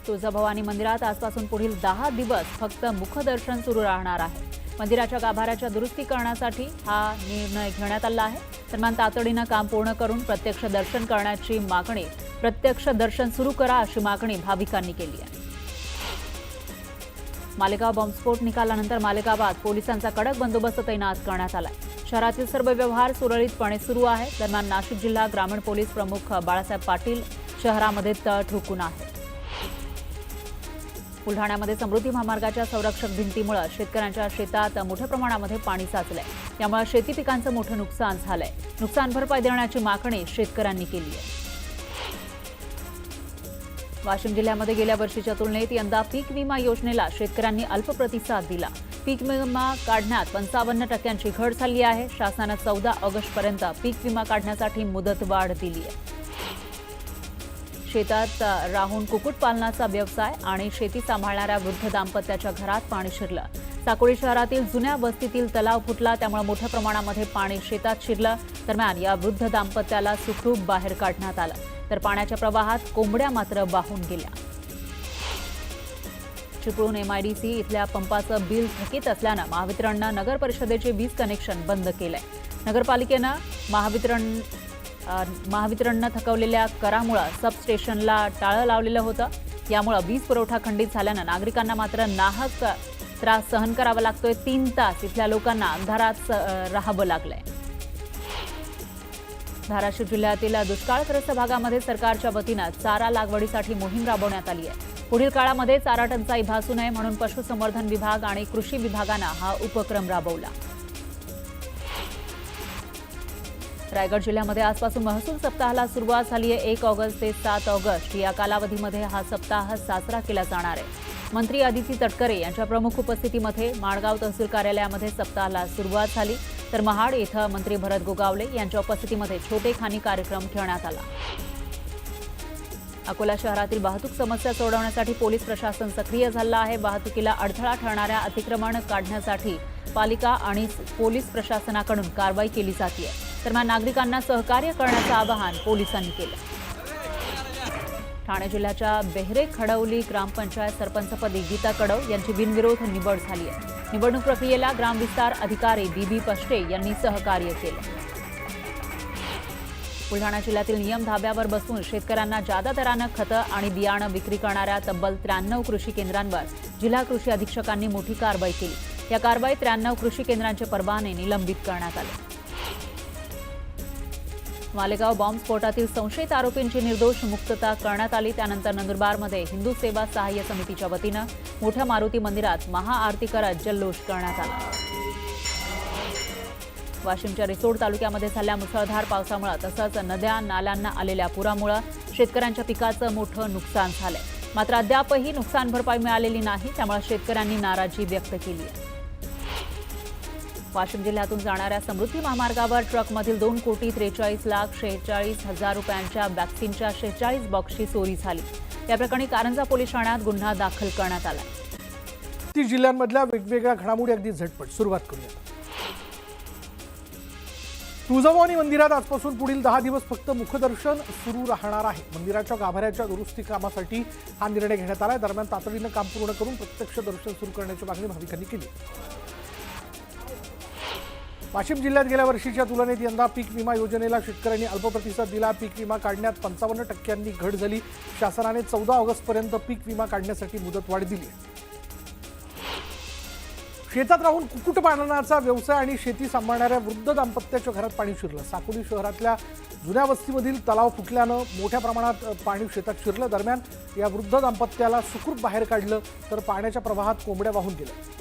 तुळजाभवानी मंदिरात आजपासून पुढील 10 दिवस फक्त मुखदर्शन सुरू राहणार आहे। मंदिराच्या गाभाऱ्याच्या दुरुस्तीकरणासाठी हा निर्णय घेण्यात आला आहे। दरम्यान तातडीनं काम पूर्ण करून प्रत्यक्ष दर्शन करण्याची मागणी प्रत्यक्ष दर्शन सुरू करा अशी मागणी भाविकांनी केली आहे। मालेगाव बॉम्बस्फोट निकालानंतर मालेगावात पोलिसांचा कडक बंदोबस्त तैनात करण्यात आलाय। शहरातील सर्व व्यवहार सुरळीतपणे सुरू आहे। दरम्यान नाशिक जिल्हा ग्रामीण पोलीस प्रमुख बाळासाहेब पाटील शहरामध्ये तळ ठोकून आहेत। बुलढाण्यामध्ये समृद्धी महामार्गाच्या संरक्षक भिंतीमुळे शेतकऱ्यांच्या शेतात मोठ्या प्रमाणामध्ये पाणी साचलंय। यामुळे शेती पिकांचं मोठं नुकसान झालंय। नुकसान भरपाई देण्याची मागणी शेतकऱ्यांनी केली आहे। वाशिम जिल्ह्यामध्ये गेल्या वर्षीच्या तुलनेत यंदा पीक विमा योजनेला शेतकऱ्यांनी अल्प प्रतिसाद दिला। पीक विमा काढण्यात 55% घट झाली आहे। शासनाने 14 ऑगस्टपर्यंत पीक विमा काढण्यासाठी मुदतवाढ दिली आहे। शेतात राहून कुक्कुटपालनाचा व्यवसाय आणि शेती सांभाळणाऱ्या वृद्ध दाम्पत्याच्या घरात पाणी शिरलं। साकोळी शहरातील जुन्या वस्तीतील तलाव फुटला, त्यामुळे मोठ्या प्रमाणामध्ये पाणी शेतात शिरलं। दरम्यान या वृद्ध दाम्पत्याला सुखरूप बाहेर काढण्यात आलं, तर पाण्याच्या प्रवाहात कोंबड्या मात्र वाहून गेल्या। चिपळूण MIDC इथल्या पंपाचं बिल थकीत असल्यानं महावितरणनं नगर परिषदेचे वीज कनेक्शन बंद केलंय। नगरपालिकेनं महावितरणनं थकवलेल्या करामुळे सबस्टेशनला टाळं लावलेलं होतं। यामुळे वीज पुरवठा खंडित झाल्यानं नागरिकांना मात्र नाहक त्रास सहन करावा लागतोय। 3 तास इथल्या लोकांना अंधारात राहावं लागलंय। धाराशिव जिल्ह्यातील दुष्काळग्रस्त भागामध्ये सरकारच्या वतीनं चारा लागवडीसाठी मोहीम राबवण्यात आली आहे। पुढील काळामध्ये चारा टंचाई भासू नये म्हणून पशुसंवर्धन विभाग आणि कृषी विभागानं हा उपक्रम राबवला। रायगड जिल्ह्यामध्ये आजपासून महसूल सप्ताहाला सुरुवात झाली आहे। 1 ऑगस्ट ते 7 ऑगस्ट या कालावधीमध्ये हा सप्ताह साजरा केला जाणार आहे। मंत्री आदिती तटकरे यांच्या प्रमुख उपस्थितीमध्ये माणगाव तहसील कार्यालयामध्ये सप्ताहाला सुरुवात झाली, तर महाड इथं मंत्री भरत गोगावले यांच्या उपस्थितीमध्ये छोटेखानी कार्यक्रम ठेवण्यात आला। अकोला शहरातील वाहतूक समस्या सोडवण्यासाठी पोलीस प्रशासन सक्रिय झालं आहे। वाहतुकीला अडथळा ठरणाऱ्या अतिक्रमण काढण्यासाठी पालिका आणि पोलीस प्रशासनाकडून कारवाई केली जाते। दरम्यान नागरिकांना सहकार्य करण्याचं आवाहन पोलिसांनी केलं। ठाणे जिल्ह्याच्या बेहरे खडवली ग्रामपंचायत सरपंचपदी गीता कडव यांची बिनविरोध निवड झाली आहे। निवडणूक प्रक्रियेला ग्रामविस्तार अधिकारी BB पष्टे यांनी सहकार्य केलं। बुलढाणा जिल्ह्यातील नियम धाब्यावर बसून शेतकऱ्यांना जादा दरानं खतं आणि बियाणं विक्री करणाऱ्या तब्बल 93 कृषी केंद्रांवर जिल्हा कृषी अधीक्षकांनी मोठी कारवाई केली। या कारवाईत 93 कृषी केंद्रांचे परवाने निलंबित करण्यात आले। मालेगाव बॉम्बस्फोटातील संशयित आरोपींची निर्दोष मुक्तता करण्यात आली। त्यानंतर नंदुरबारमध्ये हिंदू सेवा सहाय्य समितीच्या वतीनं मोठ्या मारुती मंदिरात महाआरती करत जल्लोष करण्यात आला। वाशिमच्या रिसोड तालुक्यामध्ये झालेल्या मुसळधार पावसामुळे तसंच नद्या नाल्यांना आलेल्या पुरामुळे शेतकऱ्यांच्या पिकाचं मोठं नुकसान झालंय। मात्र अद्यापही नुकसान भरपाई मिळालेली नाही, त्यामुळे शेतकऱ्यांनी नाराजी व्यक्त केली आहे। वाशिम जिल्ह्यातून जाणाऱ्या समृद्धी महामार्गावर ट्रकमधील 2,43,46,000 रुपयांच्या वॅक्सिनच्या 46 बॉक्सची चोरी झाली। या प्रकरणी कारंजा पोलीस ठाण्यात गुन्हा दाखल करण्यात आला। जिल्ह्यांमधल्या वेगवेगळ्या घडामोडी अगदी झटपट सुरुवात करूया। तुळजाभवानी मंदिरात आजपासून पुढील 10 दिवस फक्त मुखदर्शन सुरू राहणार आहे। मंदिराच्या गाभाऱ्याच्या दुरुस्ती कामासाठी हा निर्णय घेण्यात आला आहे। दरम्यान तातडीनं काम पूर्ण करून प्रत्यक्ष दर्शन सुरू करण्याची मागणी भाविकांनी केली। वाशिम जिल्ह्यात गेल्या वर्षीच्या तुलनेत यंदा पीक विमा योजनेला शेतकऱ्यांनी अल्प प्रतिसाद दिला। पीक विमा काढण्यात 55% घट झाली। शासनाने 14 ऑगस्टपर्यंत पीक विमा काढण्यासाठी मुदतवाढ दिली आहे। शेतात राहून कुक्कुटपालनाचा व्यवसाय आणि शेती सांभाळणाऱ्या वृद्ध दाम्पत्याच्या घरात पाणी शिरलं। साकोली शहरातल्या जुन्या वस्तीमधील तलाव फुटल्यानं मोठ्या प्रमाणात पाणी शेतात शिरलं। दरम्यान या वृद्ध दाम्पत्याला सुखरूप बाहेर काढलं, तर पाण्याच्या प्रवाहात कोंबड्या वाहून गेल्या।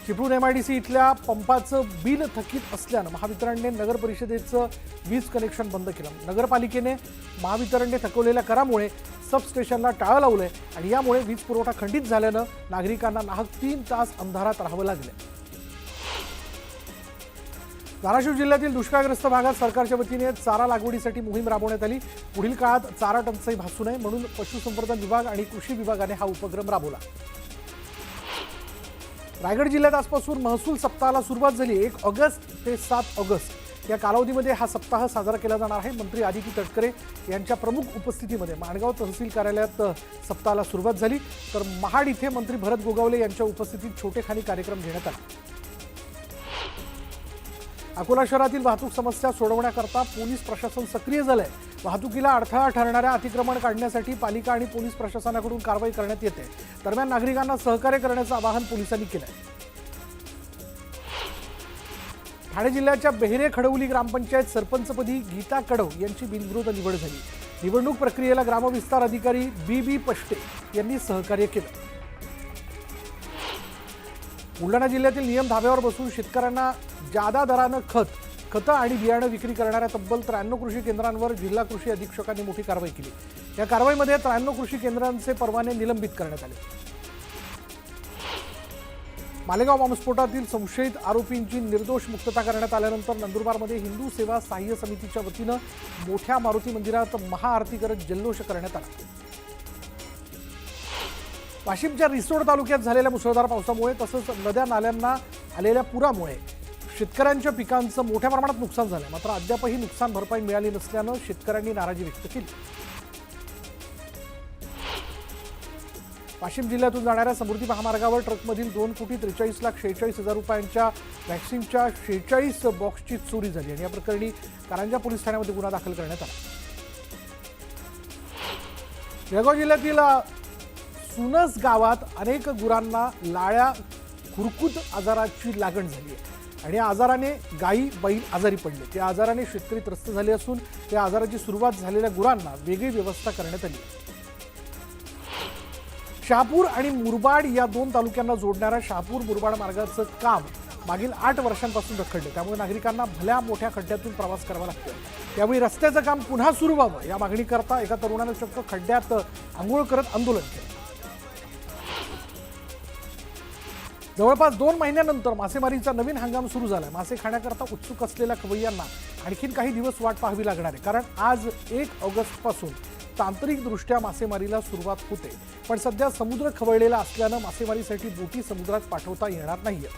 चिपळूण MIDC इथल्या पंपाचं बिल थकीत असल्यानं महावितरणने नगर परिषदेचं वीज कनेक्शन बंद केलं। नगरपालिकेने महावितरणने थकवलेल्या करामुळे सबस्टेशनला टाळं लावलंय आणि यामुळे वीज पुरवठा खंडित झाल्यानं नागरिकांना नाहक 3 तास अंधारात राहावं लागलं। धाराशिव जिल्ह्यातील दुष्काळग्रस्त भागात सरकारच्या वतीने चारा लागवडीसाठी मोहीम राबवण्यात आली। पुढील काळात चारा टंचाई भासू नये म्हणून पशुसंवर्धन विभाग आणि कृषी विभागाने हा उपक्रम राबवला। रायगड जिल्ह्यात आजपासून महसूल सप्ताहाला सुरुवात झाली। 1 ऑगस्ट ते 7 ऑगस्ट या कालावधीमध्ये हा सप्ताह साजरा केला जाणार आहे। मंत्री आदिती तटकरे यांच्या प्रमुख उपस्थितीमध्ये माणगाव तहसील कार्यालयात सप्ताहाला सुरुवात झाली, तर महाड इथे मंत्री भरत गोगावले यांच्या उपस्थितीत छोटेखानी कार्यक्रम घेण्यात आला। अकोला शहरातील वाहतूक समस्या सोडवण्याकरता पोलीस प्रशासन सक्रिय झालंय। वाहतुकीला अडथळा ठरणाऱ्या अतिक्रमण काढण्यासाठी पालिका आणि पोलीस प्रशासनाकडून कारवाई करण्यात येते। दरम्यान नागरिकांना सहकार्य करण्याचं आवाहन पोलिसांनी केलंय। ठाणे जिल्ह्याच्या बेहरे खडवली ग्रामपंचायत सरपंचपदी गीता कडव यांची बिनविरोध निवड झाली। निवडणूक प्रक्रियेला ग्रामविस्तार अधिकारी बी पष्टे यांनी सहकार्य केलं। बुलढाणा जिल्ह्यातील नियम धाब्यावर बसून शेतकऱ्यांना जादा दरानं खतं आणि बियाणं विक्री करणाऱ्या तब्बल 93 कृषी केंद्रांवर जिल्हा कृषी अधीक्षकांनी मोठी कारवाई केली। या कारवाईमध्ये 93 कृषी केंद्रांचे परवाने निलंबित करण्यात आले। मालेगाव बॉम्बस्फोटातील संशयित आरोपींची निर्दोष मुक्तता करण्यात आल्यानंतर नंदुरबारमध्ये हिंदू सेवा सहाय्य समितीच्या वतीनं मोठ्या मारुती मंदिरात महाआरती करत जल्लोष करण्यात आला। वाशिमच्या रिसोड तालुक्यात झालेल्या मुसळधार पावसामुळे तसंच नद्या नाल्यांना आलेल्या पुरामुळे शेतकऱ्यांच्या पिकांचं मोठ्या प्रमाणात नुकसान झालं, मात्र अद्यापही नुकसान भरपाई मिळाली नसल्यानं शेतकऱ्यांनी नाराजी व्यक्त केली। वाशिम जिल्ह्यातून जाणाऱ्या समृद्धी महामार्गावर ट्रकमधील 2,43,46,46,000 रुपयांच्या वॅक्सिनच्या 46 बॉक्सची चोरी झाली आणि या प्रकरणी कारंजा पोलीस ठाण्यामध्ये गुन्हा दाखल करण्यात आला। जळगाव जिल्ह्यातील सुनस गावात अनेक गुरांना लाळ्या खुरकूत आजाराची लागण झाली आहे आणि या आजाराने गायी बैल आजारी पडले। त्या आजाराने शेतकरी त्रस्त झाले असून त्या आजाराची सुरुवात झालेल्या गुरांना वेगळी व्यवस्था करण्यात आली। शहापूर आणि मुरबाड या 2 तालुक्यांना जोडणाऱ्या शहापूर मुरबाड मार्गाचं काम मागील 8 वर्षांपासून रखडले, त्यामुळे नागरिकांना भल्या मोठ्या खड्ड्यातून प्रवास करावा लागतोय। त्यावेळी रस्त्याचं काम पुन्हा सुरू व्हावं या मागणीकरता एका तरुणानं चक्क खड्ड्यात आंघोळ करत आंदोलन केलं। जवळपास 2 महिन्यानंतर मासेमारीचा नवीन हंगाम सुरू झाला। मासे खाण्याकरता उत्सुक असलेल्या खवय्यांना आणखीन काही दिवस वाट पाहावी लागणार आहे, कारण आज 1 ऑगस्टपासून तांत्रिकदृष्ट्या मासेमारीला सुरुवात होते, पण सध्या समुद्र खवळलेला असल्यानं मासेमारीसाठी बोटी समुद्रात पाठवता येणार नाहीये।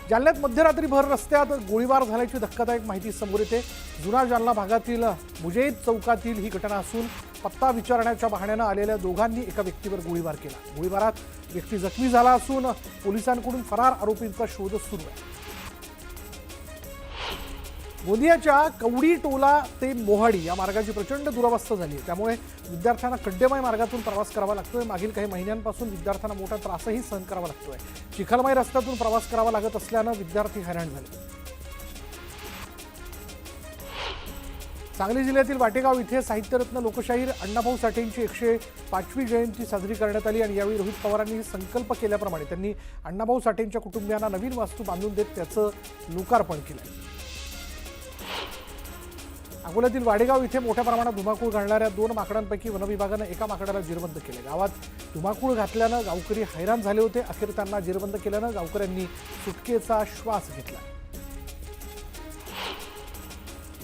जालन्यात मध्यरात्रीभर रस्त्यात गोळीबार झाल्याची धक्कादायक माहिती समोर येते। जुना जालना भागातील मुजेद चौकातील ही घटना असून पत्ता विचारण्याच्या बहाण्यानं आलेल्या दोघांनी एका व्यक्तीवर गोळीबार केला। गोळीबारात व्यक्ती जखमी झाला असून पोलिसांकडून फरार आरोपींचा शोध सुरू आहे। गोंदियाच्या कवडी टोला ते मोहाडी या मार्गाची प्रचंड दुरवस्था झाली आहे, त्यामुळे विद्यार्थ्यांना खड्डेमय मार्गातून प्रवास करावा लागतोय। मागील काही महिन्यांपासून विद्यार्थ्यांना मोठा त्रासही सहन करावा लागतोय। चिखलमय रस्त्यातून प्रवास करावा लागत असल्यानं विद्यार्थी हैराण झाले। सांगली जिल्ह्यातील वाटेगाव इथे साहित्यरत्न लोकशाहीर अण्णाभाऊ साठेंची 105वी जयंती साजरी करण्यात आली आणि यावेळी रोहित पवारांनी संकल्प केल्याप्रमाणे त्यांनी अण्णाभाऊ साठेंच्या कुटुंबियांना नवीन वास्तू बांधून देत त्याचं लोकार्पण केलं। अकोल्यातील वाडेगाव इथे मोठ्या प्रमाणात धुमाकूळ घालणाऱ्या 2 माकडांपैकी वनविभागानं एका माकडाला जेरबंद केले। गावात धुमाकूळ घातल्यानं गावकरी हैराण झाले होते। अखेर त्यांना जेरबंद केल्यानं गावकऱ्यांनी सुटकेचा श्वास घेतला।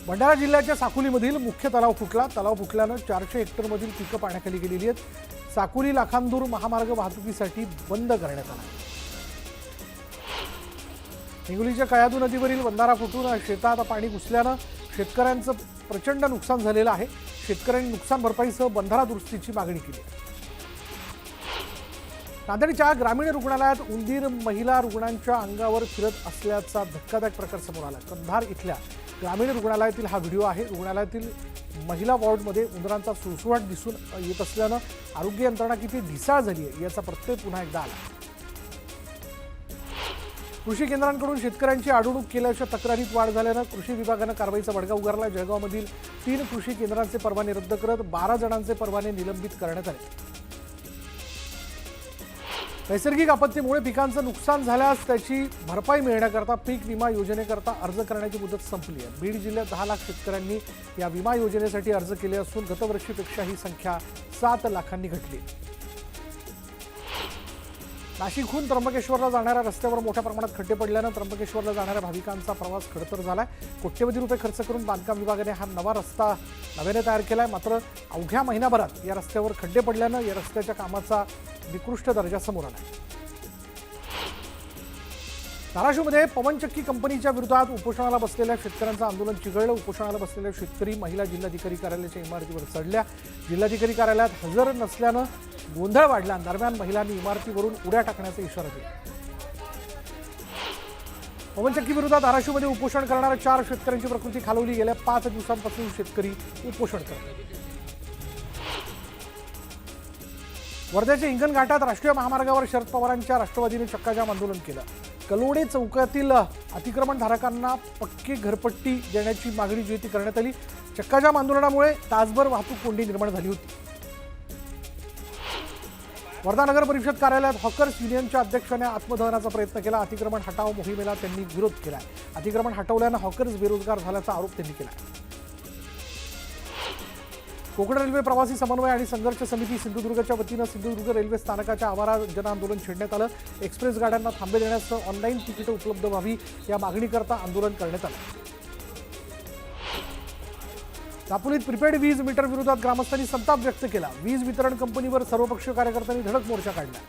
भंडारा जिल्ह्याच्या साकुलीमधील मुख्य तलाव फुटला। तलाव फुटल्यानं 400 हेक्टरमधील पिकं पाण्याखाली गेलेली आहेत। साकुली लाखांदूर महामार्ग वाहतुकीसाठी बंद करण्यात आला। हिंगोलीच्या कयाधू नदीवरील बंधारा फुटून शेतात पाणी घुसल्यानं शेतकऱ्यांचं प्रचंड नुकसान झालेलं आहे। शेतकऱ्यांनी नुकसान भरपाईसह बंधारा दुरुस्तीची मागणी केली आहे। नांदेडच्या ग्रामीण रुग्णालयात उंदीर महिला रुग्णांच्या अंगावर फिरत असल्याचा धक्कादायक प्रकार समोर आला। कंधार इथल्या ग्रामीण रुग्णालयातील हा व्हिडिओ आहे। रुग्णालयातील महिला वॉर्डमध्ये उंदरांचा सुळसुळाट दिसून येत असल्यानं आरोग्य यंत्रणा किती ढिसाळ झाली आहे याचा प्रत्यय पुन्हा एकदा आला। कृषी केंद्रांकडून शेतकऱ्यांची अडवणूक केल्याच्या तक्रारीत वाढ झाल्यानं कृषी विभागानं कारवाईचा बडगा उगारला। जळगावमधील 3 कृषी केंद्रांचे परवाने रद्द करत 12 जणांचे परवाने निलंबित करण्यात आले। नैसर्गिक आपत्तीमुळे पिकांचं नुकसान झाल्यास त्याची भरपाई मिळण्याकरता पीक विमा योजनेकरता अर्ज करण्याची मुदत संपली आहे। बीड जिल्ह्यात 10 लाख शेतकऱ्यांनी या विमा योजनेसाठी अर्ज केले असून गतवर्षीपेक्षा ही संख्या 7 लाखांनी घटली। नाशिकहून त्र्यंबकेश्वरला जाणाऱ्या रस्त्यावर मोठ्या प्रमाणात खड्डे पडल्यानं त्र्यंबकेश्वरला जाणाऱ्या भाविकांचा प्रवास खडतर झालाय। कोट्यवधी रुपये खर्च करून बांधकाम विभागाने हा नवा रस्ता नव्याने तयार केलाय, मात्र अवघ्या महिनाभरात या रस्त्यावर खड्डे पडल्यानं या रस्त्याच्या कामाचा निकृष्ट दर्जा समोर आलाय। धाराशिवमध्ये पवनचक्की कंपनीच्या विरोधात उपोषणाला बसलेल्या शेतकऱ्यांचं आंदोलन चिघळलं. उपोषणाला बसलेल्या शेतकरी महिला जिल्हाधिकारी कार्यालयाच्या इमारतीवर चढल्या. जिल्हाधिकारी कार्यालयात हजर नसल्यानं गोंधळ वाढला. दरम्यान महिलांनी इमारतीवरून उड्या टाकण्याचा इशारा दिला. पवनचक्की विरोधात धाराशिवमध्ये उपोषण करणाऱ्या 4 शेतकऱ्यांची प्रकृती खालवली. गेल्या 5 दिवसांपासून शेतकरी उपोषण करतात. वर्ध्याच्या हिंगणघाटात राष्ट्रीय महामार्गावर शरद पवारांच्या राष्ट्रवादीने चक्काजाम आंदोलन केलं. कलोडे चौकातील अतिक्रमणधारकांना पक्की घरपट्टी देण्याची मागणी जी ती करण्यात आली. चक्काजाम आंदोलनामुळे तासभर वाहतूक कोंडी निर्माण झाली होती. वर्धा नगर परिषद कार्यालयात हॉकर्स युनियनच्या अध्यक्षाने आत्मदहनाचा प्रयत्न केला. अतिक्रमण हटाव मोहिमेला त्यांनी विरोध केला. अतिक्रमण हटवल्यानं हॉकर्स बेरोजगार झाल्याचा आरोप त्यांनी केला. कोकण रेल्वे प्रवासी समन्वय आणि संघर्ष समिती सिंधुदुर्गच्या वतीनं सिंधुदुर्ग रेल्वे स्थानकाच्या आवारात जनआंदोलन छेडण्यात आलं. एक्सप्रेस गाड्यांना थांबे देण्यासह ऑनलाईन तिकीटं उपलब्ध व्हावी या मागणीकरता आंदोलन करण्यात आलं. दापोलीत प्रीपेड वीज मीटर विरोधात ग्रामस्थांनी संताप व्यक्त केला. वीज वितरण कंपनीवर सर्वपक्षीय कार्यकर्त्यांनी धडक मोर्चा काढला.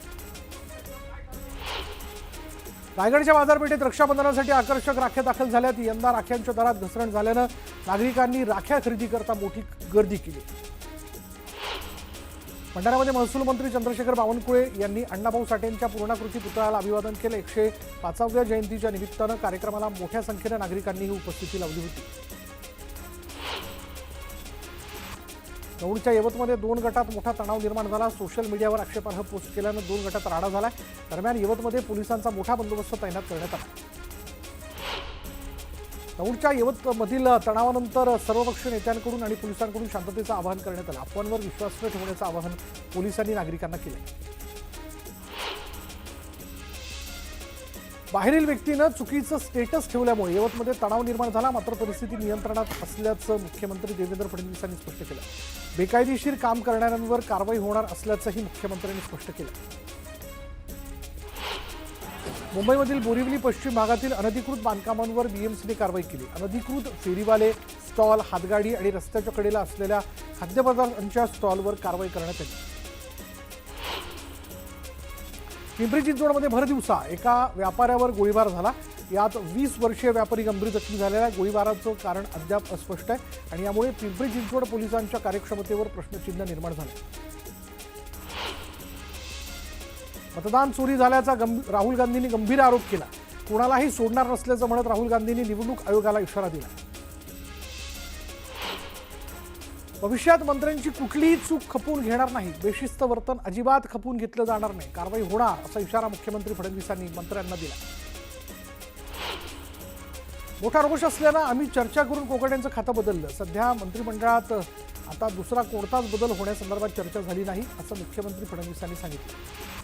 रायगडच्या बाजारपेठेत रक्षाबंधनासाठी आकर्षक राख्या दाखल झाल्यात. यंदा राख्यांच्या दरात घसरण झाल्यानं नागरिकांनी राख्या खरेदी करता मोठी गर्दी केली. भंडाऱ्यामध्ये महसूल मंत्री चंद्रशेखर बावनकुळे यांनी अण्णाभाऊ साठेंच्या पूर्णाकृती पुतळ्याला अभिवादन केलं. 105व्या जयंतीच्या निमित्तानं कार्यक्रमाला मोठ्या संख्येनं नागरिकांनी ही उपस्थिती लावली होती. दौंडच्या यवतमध्ये 2 गटात मोठा तणाव निर्माण झाला. सोशल मीडियावर आक्षेपार्ह पोस्ट केल्यानं 2 गटात राडा झाला. दरम्यान यवतमध्ये पोलिसांचा मोठा बंदोबस्त तैनात करण्यात आला. दौंडच्या यवतमधील तणावानंतर सर्वपक्षीय नेत्यांकडून आणि पोलिसांकडून शांततेचं आवाहन करण्यात आलं. अफवांवर विश्वास न ठेवण्याचं आवाहन पोलिसांनी नागरिकांना केलं. बाहेरील व्यक्तीनं चुकीचं स्टेटस ठेवल्यामुळे यवतमध्ये तणाव निर्माण झाला. मात्र परिस्थिती नियंत्रणात असल्याचं मुख्यमंत्री देवेंद्र फडणवीसांनी स्पष्ट केलं. बेकायदेशीर काम करणाऱ्यांवर कारवाई होणार असल्याचंही मुख्यमंत्र्यांनी स्पष्ट केलं. मुंबईमधील बोरिवली पश्चिम भागातील अनधिकृत बांधकामांवर बीएमसीने कारवाई केली. अनधिकृत फेरीवाले, स्टॉल, हातगाडी आणि रस्त्याच्या कडेला असलेल्या खाद्यपदार्थांच्या स्टॉलवर कारवाई करण्यात आली. पिंपरी चिंचवडमध्ये भर दिवसा एका व्यापाऱ्यावर गोळीबार झाला. यात 20 वर्षीय व्यापारी गंभीर जखमी झालेला आहे. गोळीबाराचं कारण अद्याप अस्पष्ट आहे आणि यामुळे पिंपरी चिंचवड पोलिसांच्या कार्यक्षमतेवर प्रश्नचिन्ह निर्माण झाले. मतदान चोरी झाल्याचा राहुल गांधींनी गंभीर आरोप केला. कोणालाही सोडणार नसल्याचं म्हणत राहुल गांधींनी निवडणूक आयोगाला इशारा दिला. भविष्यात मंत्र्यांची कुठलीही चूक खपवून घेणार नाही. बेशिस्त वर्तन अजिबात खपवून घेतलं जाणार नाही. कारवाई होणार असा इशारा मुख्यमंत्री फडणवीसांनी मंत्र्यांना दिला. मोठा रोष असल्यानं आम्ही चर्चा करून कोकाटेंचं खातं बदललं. सध्या मंत्रिमंडळात आता दुसरा कोणताच बदल होण्यासंदर्भात चर्चा झाली नाही असं मुख्यमंत्री फडणवीसांनी सांगितलं.